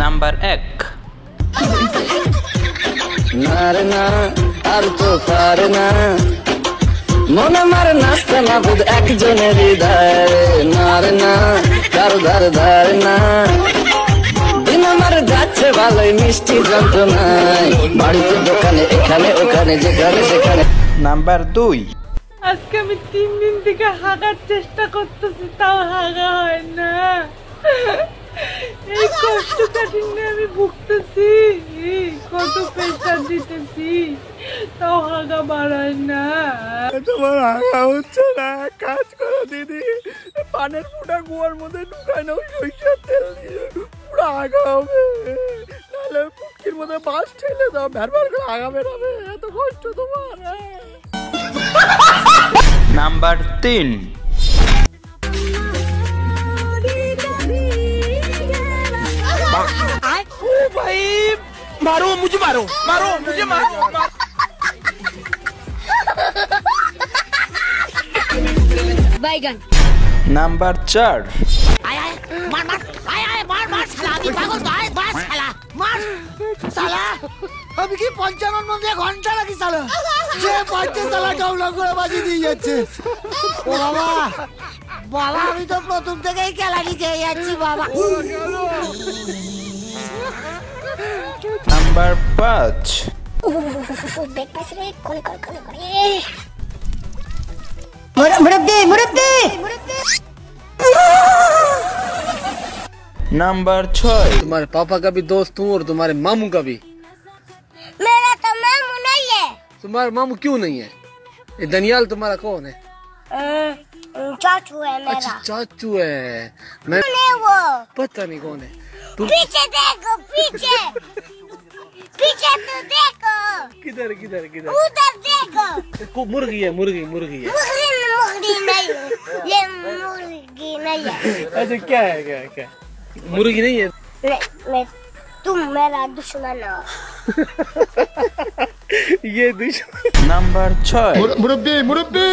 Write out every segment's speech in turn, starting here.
Number 1। না রে না আর তো পারে না মনে মার নাচতে না বুধ একজনের হৃদয় না রে না কারো ধারে ধারে না দিন আমার যাচ্ছে ভালোই মিষ্টি যন্ত্রণায় বাড়িতে দোকানে এখানে ওখানে যেখানে সেখানে। নাম্বার 2। আজকে আমি 3 দিন থেকে হাগার চেষ্টা করতেছি, তাও হাগা হয় না। এই কষ্ট কাঠিন্য আমি ভুগতেছি, কত প্রেশার দিতেছি, তাও হাগা বাড়ায় না। তোমার হাগা হচ্ছে না, কাজ করো দিদি, পানের ফুটা কুয়ার মধ্যে ঢুকায় নাও, সরিষার তেল দিয়ে পুরো হাগা হবে, নাহলে পুটকির মধ্যে বাঁশ ঠেলে দাও, ভ্যারভার করে হাগা বেরোবে। এত কষ্ট তোমার। নাম্বার 3। भाई मारो मुझे, मारो मारो मुझे, मारो। बैगन। নাম্বার 4। आय आय मार मार, आय आय मार मार साला, अभी पागल तो आय मार साला, मार साला। अभी की 55 মধ্যে ঘন্টা লাগি সালা, যে পাঁচে সালা ডাউলা করে বাজি দিয়ে যাচ্ছে। ও বাবা বাবা, আমি তো প্রথম থেকেই খেলা নিতে যাচ্ছি বাবা। নাম্বার 5। নাম্বার 6। तुम्हारे पापा का भी दोस्त हूँ और तुम्हारे मामू का भी। मेरा तो मामू नहीं है। तुम्हारा मामू क्यों नहीं है? ये दनियाल तुम्हारा कौन है? चाचू है मेरा। अच्छा चाचू है, मैं वो पता नहीं कौन है। तुम पीछे देखो, पीछे पीछे तो देखो, किधर किधर किधर? उधर देखो। मुर्गी है, मुर्गी मुर्गी है। मुर्गी नहीं है, ये मुर्गी नहीं है। अच्छा क्या है, क्या है, क्या? मुर्गी नहीं है। मैं तुम मेरा दुश्मन हो। ये दुश्मन। নাম্বার 6। मुरब्बी मुरब्बी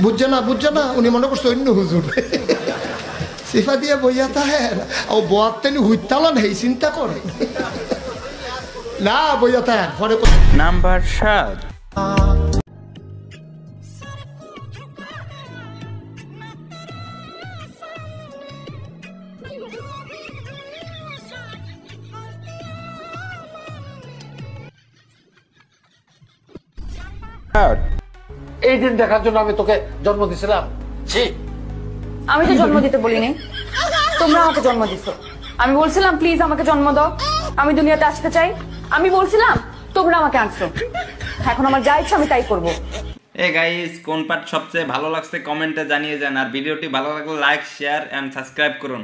বুঝছে না উনি মনে করছে অন্য হুজুর সিফা দিয়ে বইয়াতা হ্যাঁ ও বোয়াতেনি হুইতালান হেই চিন্তা করে না বইয়াতা হ্যাঁ পরে। নাম্বার 7। এই দিন দেখার জন্য আমি তোকে জন্ম দিয়েছিলাম। জি আমি তো জন্ম দিতে বলিনি, তোমরা আমাকে জন্ম দিছো। আমি বলছিলাম প্লিজ আমাকে জন্ম দাও, আমি দুনিয়াতে আসতে চাই, আমি বলছিলাম, তোমরা আমাকে আনছো। এখন আমার যা ইচ্ছা আমি তাই করবো। গাইস, কোন পার্ট সবচেয়ে ভালো লাগছে কমেন্টে জানিয়ে যান, আর ভিডিওটি ভালো লাগলে লাইক শেয়ার এন্ড সাবস্ক্রাইব করুন।